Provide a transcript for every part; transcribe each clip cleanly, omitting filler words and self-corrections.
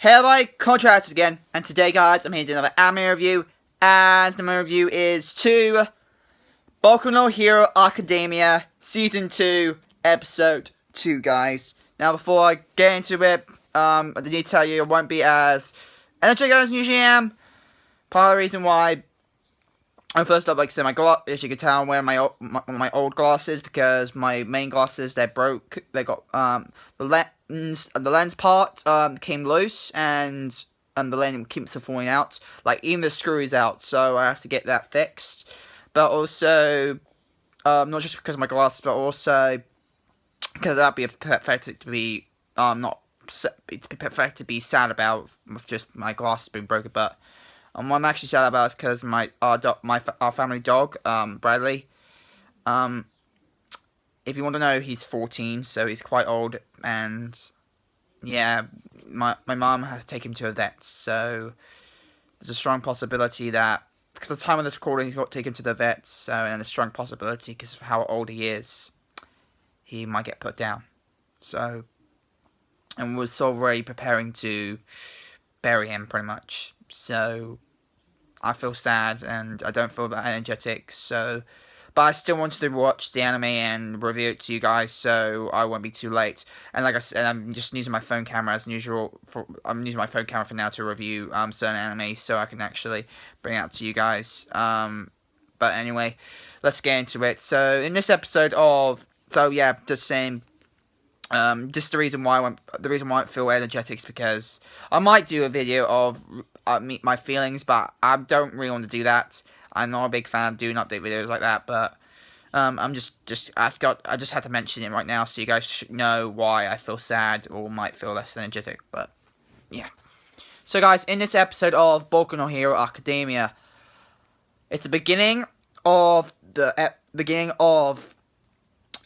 Hello, Contractors again, and today, guys, I'm here to do another anime review, and the anime review is to Boku no Hero Academia Season 2, Episode 2, guys. Now, before I get into it, I need to tell you, I won't be as energetic as I usually am. Part of the reason why, first up, like I said, as you can tell, I'm wearing my old glasses, because my main glasses, they're broke. They got, the lens part came loose, and the lens keeps falling out. Like, even the screw is out, so I have to get that fixed. But also, not just because of my glasses, but also because that'd be pathetic to be pathetic to be sad about, with just my glasses being broken. But what I'm actually sad about is because our family dog, Bradley. If you want to know, he's 14, so he's quite old, and yeah, my mom had to take him to a vet, so there's a strong possibility that, because at the time of this recording, he got taken to the vet, so, and a strong possibility, because of how old he is, he might get put down. So, and we're sort of already preparing to bury him, pretty much. So, I feel sad, and I don't feel that energetic, so, but I still wanted to watch the anime and review it to you guys, so I won't be too late. And like I said, I'm just using my phone camera as usual. I'm using my phone camera for now to review certain anime, so I can actually bring it out to you guys. But anyway, let's get into it. So in this episode of, just saying, just the reason why I feel energetic is because I might do a video of my feelings, but I don't really want to do that. I'm not a big fan of doing update videos like that, but I just had to mention it right now so you guys should know why I feel sad or might feel less energetic. But yeah. So guys, in this episode of Boku no Hero Academia, it's the beginning of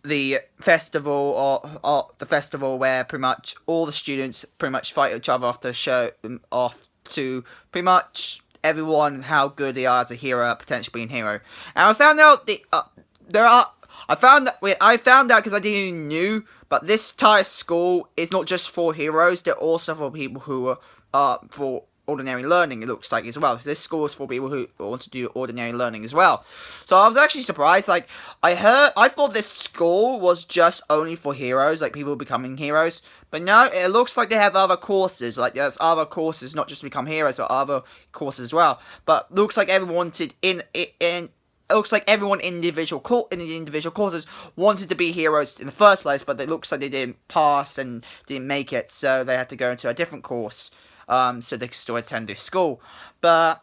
the festival, or the festival where pretty much all the students pretty much fight each other off to show them off to pretty much everyone how good they are as a hero, potentially being a hero. And I found out I found out because I didn't even knew, but this entire school is not just for heroes, they're also for people who are for ordinary learning, it looks like, as well. This school is for people who want to do ordinary learning as well. So I was actually surprised. Like, I thought this school was just only for heroes, like people becoming heroes. But no, it looks like they have other courses. Like, there's other courses, not just to become heroes, but other courses as well. But looks like everyone wanted it looks like everyone in the individual courses wanted to be heroes in the first place, but it looks like they didn't pass and didn't make it, so they had to go into a different course. So they can still attend this school. But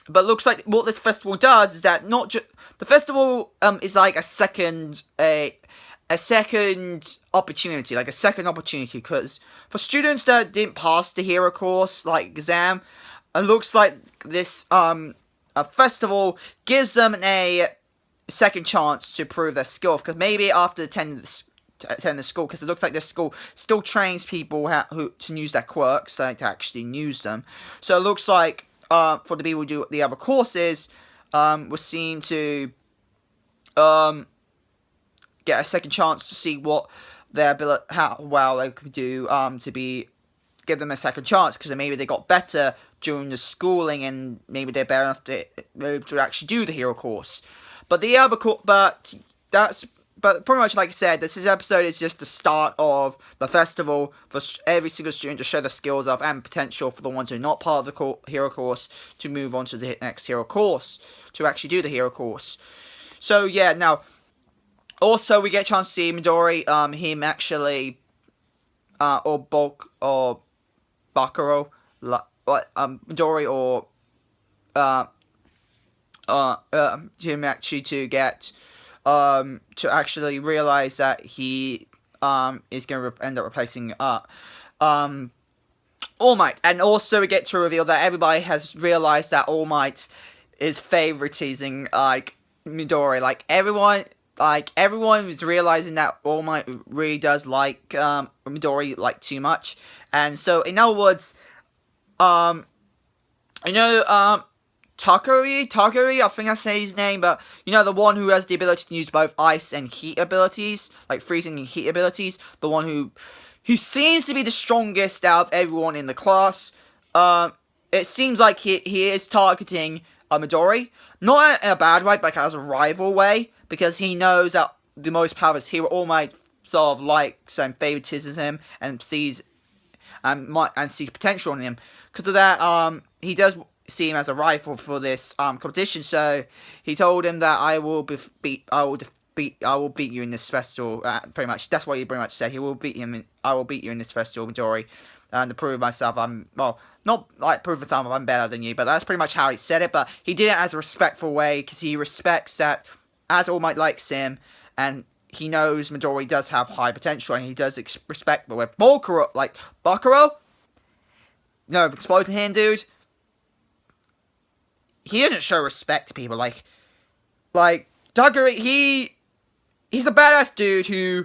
looks like what this festival does is that not just the festival is like a second opportunity, because for students that didn't pass the hero course exam, it looks like this a festival gives them a second chance to prove their skill, because maybe after attending the school, because it looks like this school still trains people who to use their quirks, to actually use them. So it looks like for the people who do the other courses, we're seen to get a second chance to see what their ability, how well they could do, give them a second chance, because maybe they got better during the schooling, and maybe they're better enough to actually do the hero course. But the other But pretty much, like I said, this episode is just the start of the festival for every single student to show their skills of and potential for the ones who are not part of the hero course to move on to the next hero course, to actually do the hero course. So yeah, now, also we get a chance to see Midori, him actually, or Bakuro, Midori or, him actually to get, to actually realize that he is going to end up replacing All Might. And also we get to reveal that everybody has realized that All Might is favoritizing Midori. Everyone is realizing that All Might really does like Midori too much. And so in other words, Takuri, I think I say his name, but the one who has the ability to use both ice and heat abilities, like freezing and heat abilities, the one who who seems to be the strongest out of everyone in the class. It seems like he is targeting Midori, not in a bad way, but as a rival way, because he knows that the most powerful hero All Might sort of likes and favoritisms him and sees potential in him. Because of that, he does see him as a rival for this competition. So he told him that I will beat you in this festival. Pretty much, that's what he pretty much said. I will beat you in this festival, Midori, and to prove myself, not like prove myself I'm better than you, but that's pretty much how he said it. But he did it as a respectful way because he respects that as All Might likes him, and he knows Midori does have high potential, and he does respect. But with Bakuro, no, exploding hand, dude. He doesn't show respect to people. Like Daguri, he's a badass dude who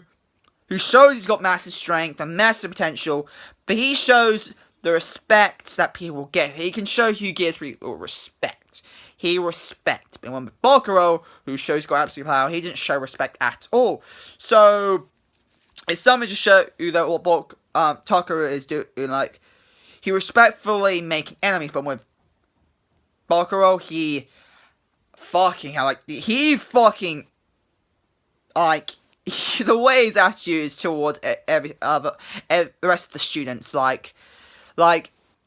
shows he's got massive strength and massive potential, but he shows the respect that people get. He can show who gives people respect. He respects. But when Bakuro, who shows he's got absolute power, he didn't show respect at all. So it's something to show you that what Takara is doing. Like, he respectfully making enemies, but with Bakuro, the way his attitude is towards the rest of the students, like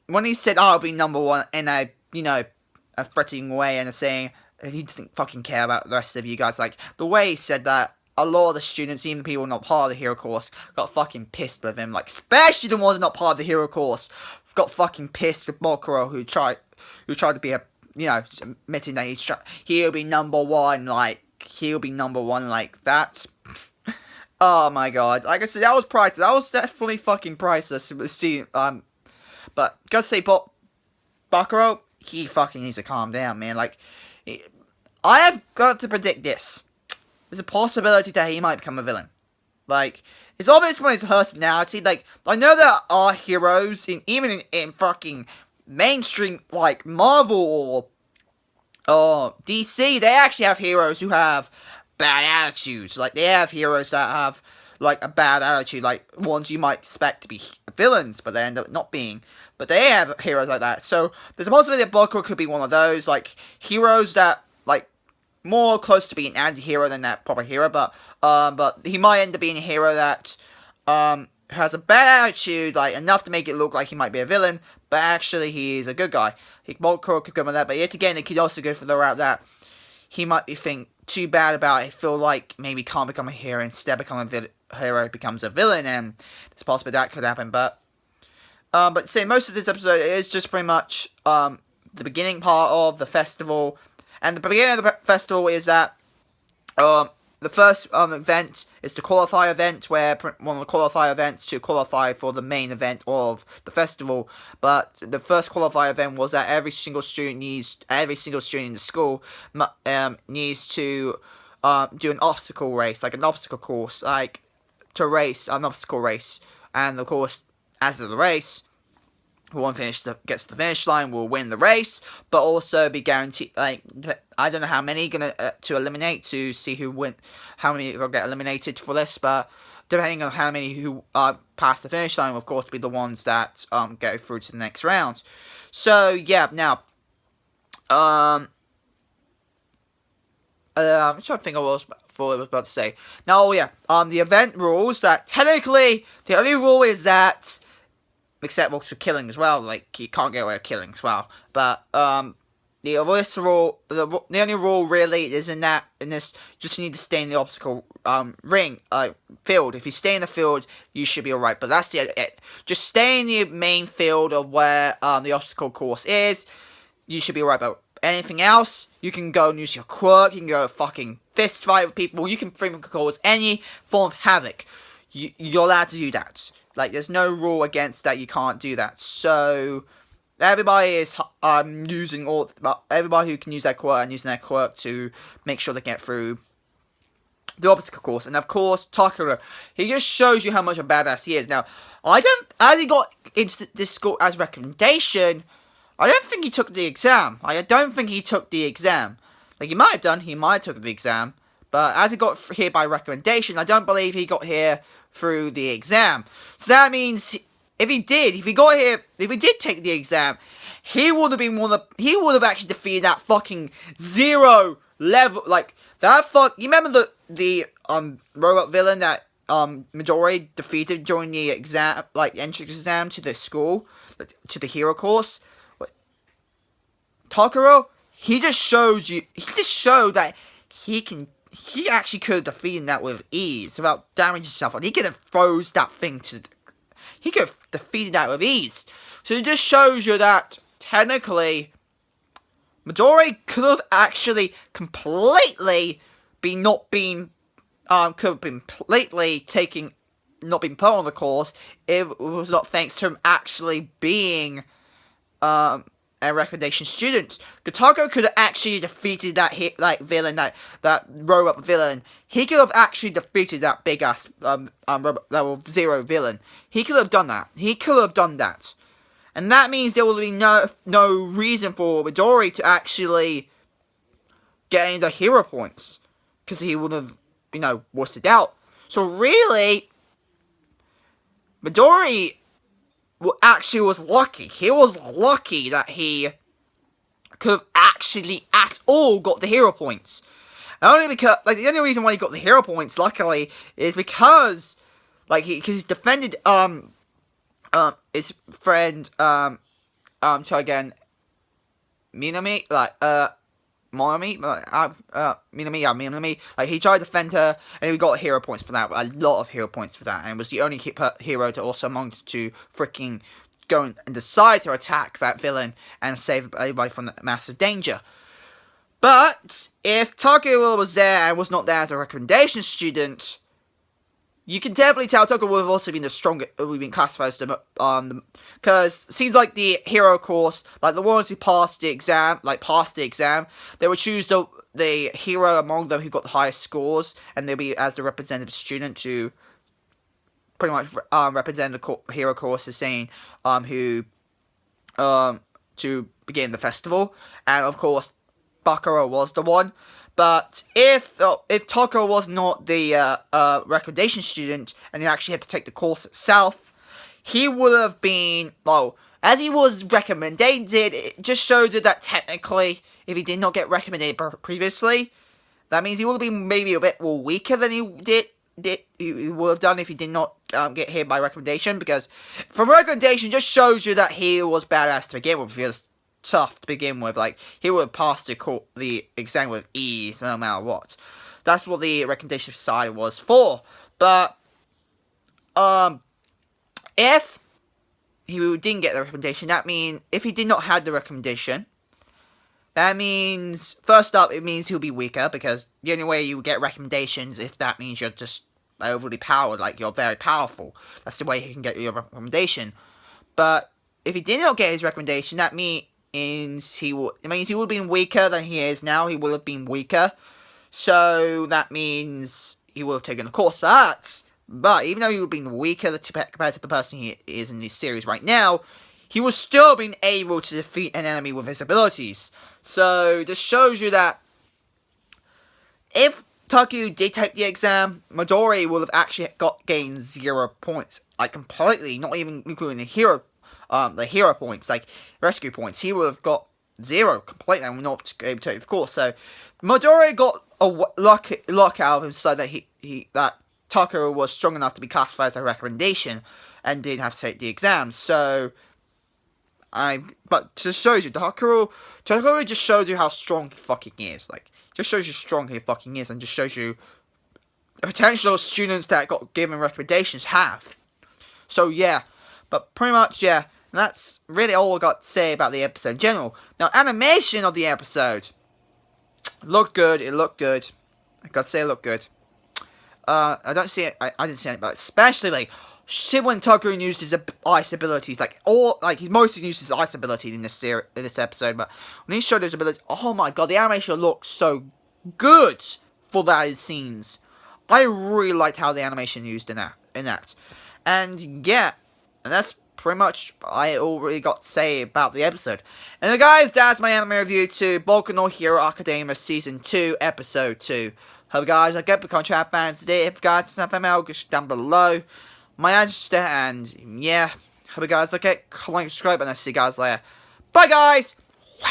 when he said, I'll be number one in a threatening way and saying he doesn't fucking care about the rest of you guys, like, the way he said that, a lot of the students, even the people not part of the hero course, got fucking pissed with him, like, especially the ones not part of the hero course, got fucking pissed with Bakuro, who tried to be admitting that he'll be number one like that. Oh my god. Like I said, that was priceless. That was definitely fucking priceless. But gotta say, Bakuro, he fucking needs to calm down, man. Like, I have got to predict this. There's a possibility that he might become a villain. Like, it's obvious from his personality. Like, I know there are heroes, even in fucking mainstream, like, Marvel or DC, they actually have heroes who have bad attitudes. Like, they have heroes that have, like, a bad attitude, like, ones you might expect to be villains, but they end up not being. But they have heroes like that. So, there's a possibility that Boku could be one of those, like, heroes that, like, more close to being an anti-hero than that proper hero, but he might end up being a hero that, has a bad attitude, like, enough to make it look like he might be a villain, but actually he's a good guy. Boku could come with that, but yet again, it could also go for the route that he might be thinking too bad about it, feel like maybe can't become a hero, instead become a hero, becomes a villain, and it's possible that could happen, but say most of this episode is just pretty much, the beginning part of the festival, and the beginning of the festival is that, the first event is the qualify event, where one of the qualify events to qualify for the main event of the festival. But the first qualify event was that every single student in the school needs to do an obstacle race, like an obstacle course, like to race an obstacle race. And of course, as of the race, whoever gets to the finish line will win the race, but also be guaranteed, like, I don't know how many to eliminate to see how many will get eliminated for this, but depending on how many who pass the finish line will of course be the ones that go through to the next round. So yeah, now I'm trying to think of what I was about to say. Now, yeah, the event rules, that technically the only rule is that, except for killing as well, like, you can't get away with killing as well, but the only rule really is in this, just need to stay in the obstacle field. If you stay in the field, you should be alright, but that's it. Just stay in the main field of where the obstacle course is, you should be alright. But anything else, you can go and use your quirk, you can go fucking fist fight with people, you can freaking cause any form of havoc. You're allowed to do that. Like, there's no rule against that, you can't do that. So, everybody is everybody who can use their quirk and using their quirk to make sure they get through the obstacle course. And of course, Takara, he just shows you how much a badass he is. Now, as he got into this school as recommendation, I don't think he took the exam. Like, I don't think he took the exam. Like, he might have done, he might have took the exam, But as he got here by recommendation, I don't believe he got here through the exam. So that means if he did take the exam, he would have actually defeated that fucking 0 level, like, that you remember the robot villain that Midori defeated during the exam, like, entrance exam to the school, to the hero course? Takuro, he just showed that he actually could have defeated that with ease without damaging himself, and he could have froze that thing he could have defeated that with ease. So it just shows you that technically Midori could have actually completely not been put on the course if it was not thanks to him actually being a recommendation student. Takuro could have actually defeated that villain, that robot villain. He could have actually defeated that big ass level 0 villain. He could have done that. And that means there will be no reason for Midori to actually get any of the hero points, because he would have, wussed it out. So really, Midori actually was lucky. He was lucky that he could have actually at all got the hero points. Only because, the only reason why he got the hero points, luckily, is because, he defended, his friend, try again, Minami, Minami, he tried to defend her, and he got hero points for that, a lot of hero points for that, and was the only hero to also among to freaking go and decide to attack that villain and save everybody from that massive danger. But if Takuro was there and was not there as a recommendation student, you can definitely tell Takuro would have also been the strongest, would have been classified as because it seems like the hero course, the ones who passed the exam, they would choose the hero among them who got the highest scores, and they'll be as the representative student to pretty much represent the hero course as saying who to begin the festival, and of course Bakura was the one. But if Takuro was not the recommendation student and he actually had to take the course itself, he would have been, as he was recommended, it just showed that technically, if he did not get recommended previously, that means he would have been maybe a bit more weaker than he would have done if he did not get hit by recommendation, because from recommendation just shows you that he was badass to begin with. He was tough to begin with, he would have passed the exam with ease no matter what. That's what the recommendation side was for. But if he didn't get the recommendation, that means if he did not have the recommendation, that means first up, it means he'll be weaker, because the only way you get recommendations if that means you're just overly powered, you're very powerful. That's the way he can get your recommendation. But if he did not get his recommendation, that means he would have been weaker than he is now. He will have been weaker, so that means he will have taken the course. But even though he would have been weaker compared to the person he is in this series right now, he was still being able to defeat an enemy with his abilities. So this shows you that if Takuro did take the exam, Midori will have actually gained 0 points, completely, not even including the hero points, rescue points. He would have got 0 completely and not able to take the course. So Midori got a luck out of him, so that that Takuro was strong enough to be classified as a recommendation and didn't have to take the exam. So but just shows you Takuro just shows you how strong he fucking is. Just shows you how strong he fucking is, and just shows you the potential students that got given recommendations have. So yeah, but pretty much yeah. And that's really all I got to say about the episode in general. Now, animation of the episode looked good. It looked good. I got to say, it looked good. I don't see it. I didn't see it, but especially when Takuro used his ice abilities, he mostly used his ice ability in this episode. But when he showed his abilities, oh my god, the animation looked so good for those scenes. I really liked how the animation used in that. And yeah, and that's pretty much I already got to say about the episode. And guys, that's my anime review to Boku no Hero Academia Season 2, Episode 2. Hope you guys like it. Become chat fans today. If you guys something else, just down below. My address and yeah. Hope you guys like it. Comment, subscribe, and I'll see you guys later. Bye, guys!